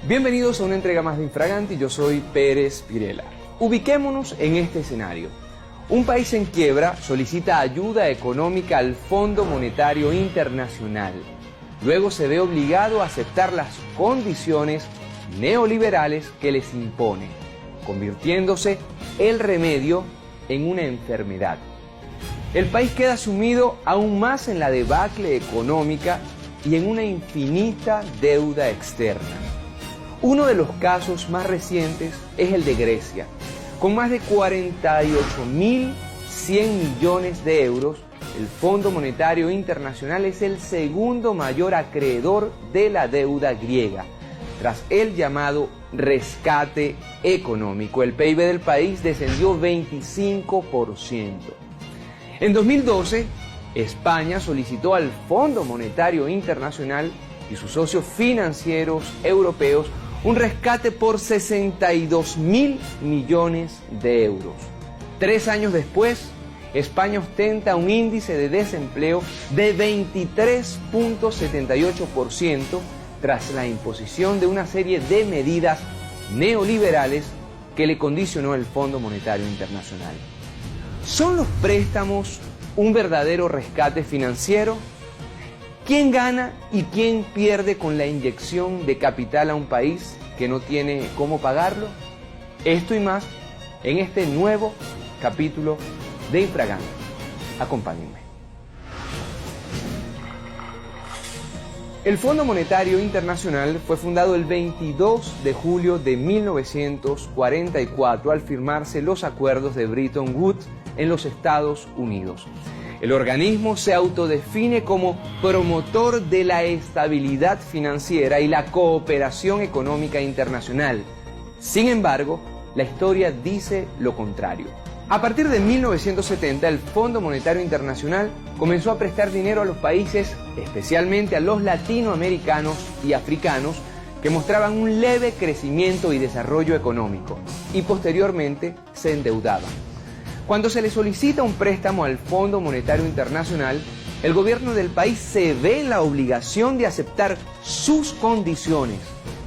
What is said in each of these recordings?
Bienvenidos a una entrega más de Infraganti, yo soy Pérez Pirela. Ubiquémonos en este escenario. Un país en quiebra solicita ayuda económica al Fondo Monetario Internacional. Luego se ve obligado a aceptar las condiciones neoliberales que les impone, convirtiéndose el remedio en una enfermedad. El país queda sumido aún más en la debacle económica y en una infinita deuda externa. Uno de los casos más recientes es el de Grecia. Con más de 48.100 millones de euros, el Fondo Monetario Internacional es el segundo mayor acreedor de la deuda griega, tras el llamado rescate económico. El PIB del país descendió 25%. En 2012, España solicitó al Fondo Monetario Internacional y sus socios financieros europeos un rescate por 62.000 millones de euros. 3 años después, España ostenta un índice de desempleo de 23.78% tras la imposición de una serie de medidas neoliberales que le condicionó el Fondo Monetario Internacional. ¿Son los préstamos un verdadero rescate financiero? ¿Quién gana y quién pierde con la inyección de capital a un país que no tiene cómo pagarlo? Esto y más en este nuevo capítulo de Infraganti. Acompáñenme. El Fondo Monetario Internacional fue fundado el 22 de julio de 1944 al firmarse los acuerdos de Bretton Woods en los Estados Unidos. El organismo se autodefine como promotor de la estabilidad financiera y la cooperación económica internacional. Sin embargo, la historia dice lo contrario. A partir de 1970, el Fondo Monetario Internacional comenzó a prestar dinero a los países, especialmente a los latinoamericanos y africanos, que mostraban un leve crecimiento y desarrollo económico, y posteriormente se endeudaban. Cuando se le solicita un préstamo al Fondo Monetario Internacional, el gobierno del país se ve en la obligación de aceptar sus condiciones.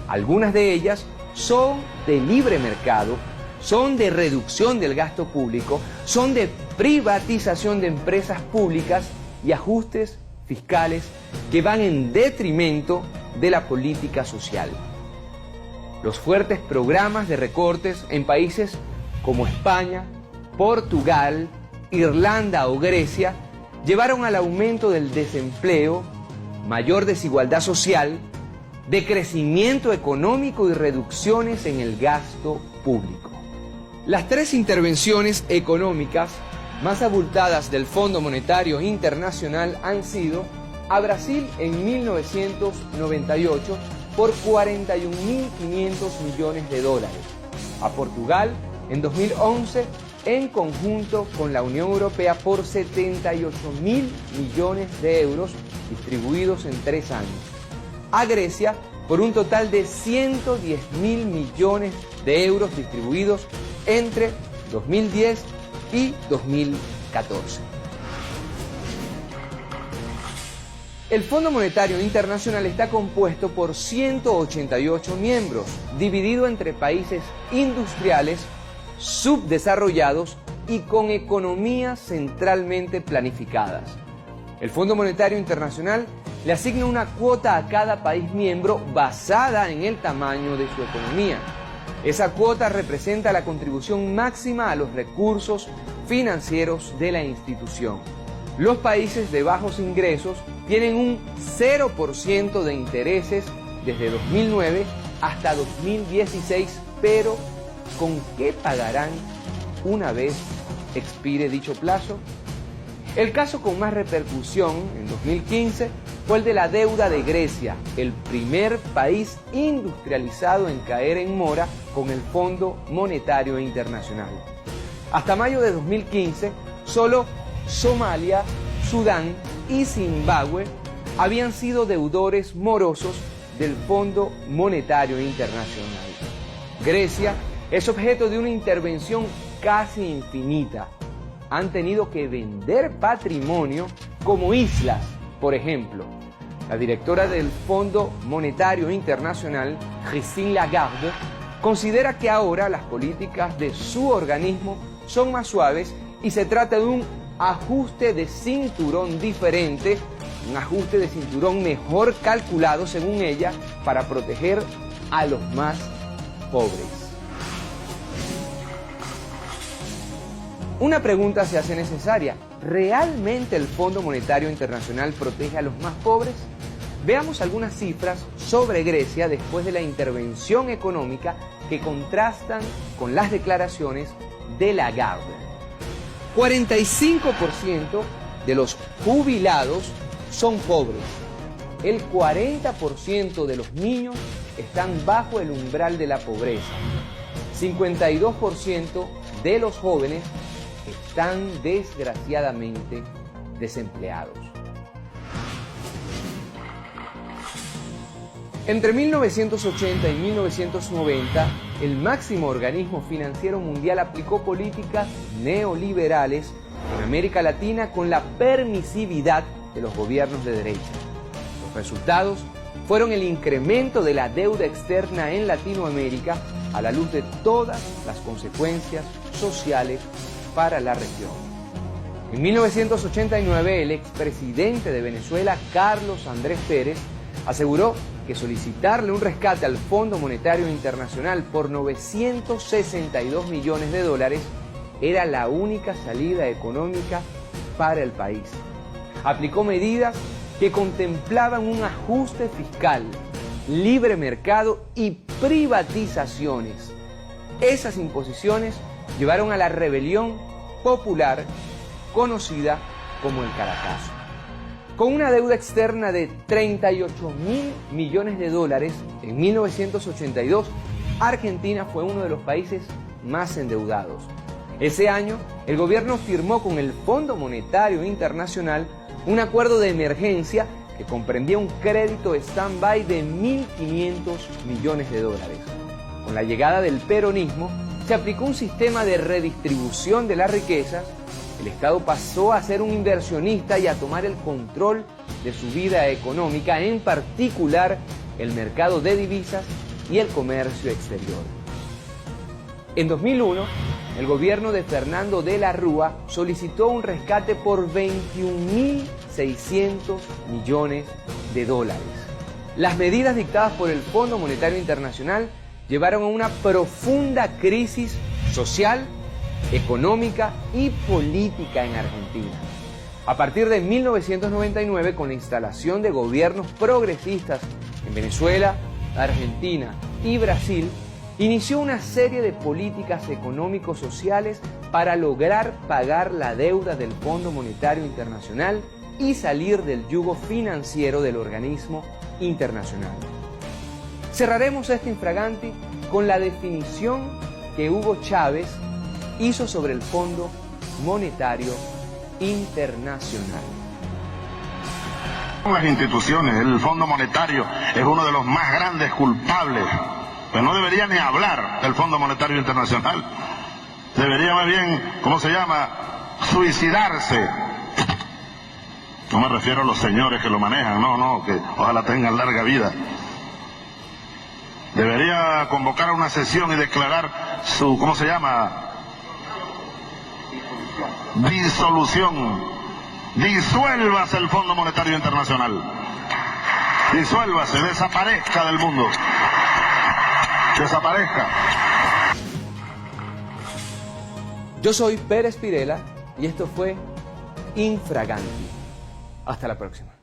Algunas de ellas son de libre mercado, son de reducción del gasto público, son de privatización de empresas públicas y ajustes fiscales que van en detrimento de la política social. Los fuertes programas de recortes en países como España, Portugal, Irlanda o Grecia llevaron al aumento del desempleo, mayor desigualdad social, decrecimiento económico y reducciones en el gasto público. Las 3 intervenciones económicas más abultadas del Fondo Monetario Internacional han sido a Brasil en 1998 por 41.500 millones de dólares, a Portugal en 2011 en conjunto con la Unión Europea por 78.000 millones de euros distribuidos en 3 años. A Grecia por un total de 110.000 millones de euros distribuidos entre 2010 y 2014. El Fondo Monetario Internacional está compuesto por 188 miembros, dividido entre países industriales, subdesarrollados y con economías centralmente planificadas. El Fondo Monetario Internacional le asigna una cuota a cada país miembro basada en el tamaño de su economía. Esa cuota representa la contribución máxima a los recursos financieros de la institución. Los países de bajos ingresos tienen un 0% de intereses desde 2009 hasta 2016, pero ¿con qué pagarán una vez expire dicho plazo? El caso con más repercusión en 2015 fue el de la deuda de Grecia, el primer país industrializado en caer en mora con el Fondo Monetario Internacional. Hasta mayo de 2015, solo Somalia, Sudán y Zimbabue habían sido deudores morosos del Fondo Monetario Internacional. Grecia es objeto de una intervención casi infinita. Han tenido que vender patrimonio como islas, por ejemplo. La directora del Fondo Monetario Internacional, Christine Lagarde, considera que ahora las políticas de su organismo son más suaves y se trata de un ajuste de cinturón diferente, un ajuste de cinturón mejor calculado, según ella, para proteger a los más pobres. Una pregunta se hace necesaria. ¿Realmente el Fondo Monetario Internacional protege a los más pobres? Veamos algunas cifras sobre Grecia después de la intervención económica que contrastan con las declaraciones de Lagarde. 45% de los jubilados son pobres. El 40% de los niños están bajo el umbral de la pobreza. 52% de los jóvenes están desgraciadamente desempleados. Entre 1980 y 1990, el máximo organismo financiero mundial aplicó políticas neoliberales en América Latina con la permisividad de los gobiernos de derecha. Los resultados fueron el incremento de la deuda externa en Latinoamérica a la luz de todas las consecuencias sociales para la región. En 1989, el expresidente de Venezuela, Carlos Andrés Pérez, aseguró que solicitarle un rescate al Fondo Monetario Internacional por 962 millones de dólares era la única salida económica para el país. Aplicó medidas que contemplaban un ajuste fiscal, libre mercado y privatizaciones. Esas imposiciones llevaron a la rebelión popular conocida como el Caracazo. Con una deuda externa de 38.000 millones de dólares en 1982, Argentina fue uno de los países más endeudados. Ese año, el gobierno firmó con el Fondo Monetario Internacional un acuerdo de emergencia que comprendía un crédito stand-by de 1.500 millones de dólares. Con la llegada del peronismo, se aplicó un sistema de redistribución de las riquezas. El Estado pasó a ser un inversionista y a tomar el control de su vida económica, en particular el mercado de divisas y el comercio exterior. En 2001, el gobierno de Fernando de la Rúa solicitó un rescate por 21.600 millones de dólares. Las medidas dictadas por el Fondo Monetario Internacional llevaron a una profunda crisis social, económica y política en Argentina. A partir de 1999, con la instalación de gobiernos progresistas en Venezuela, Argentina y Brasil, inició una serie de políticas económicos sociales para lograr pagar la deuda del Fondo Monetario Internacional y salir del yugo financiero del organismo internacional. Cerraremos este infraganti con la definición que Hugo Chávez hizo sobre el Fondo Monetario Internacional. Las instituciones, el Fondo Monetario es uno de los más grandes culpables, pero no debería ni hablar del Fondo Monetario Internacional. Debería más bien, ¿cómo se llama?, suicidarse. No me refiero a los señores que lo manejan, no, que ojalá tengan larga vida. Debería convocar a una sesión y declarar su, ¿cómo se llama?, disolución. Disuélvase el Fondo Monetario Internacional. Disuélvase, desaparezca del mundo. Desaparezca. Yo soy Pérez Pirela y esto fue Infraganti. Hasta la próxima.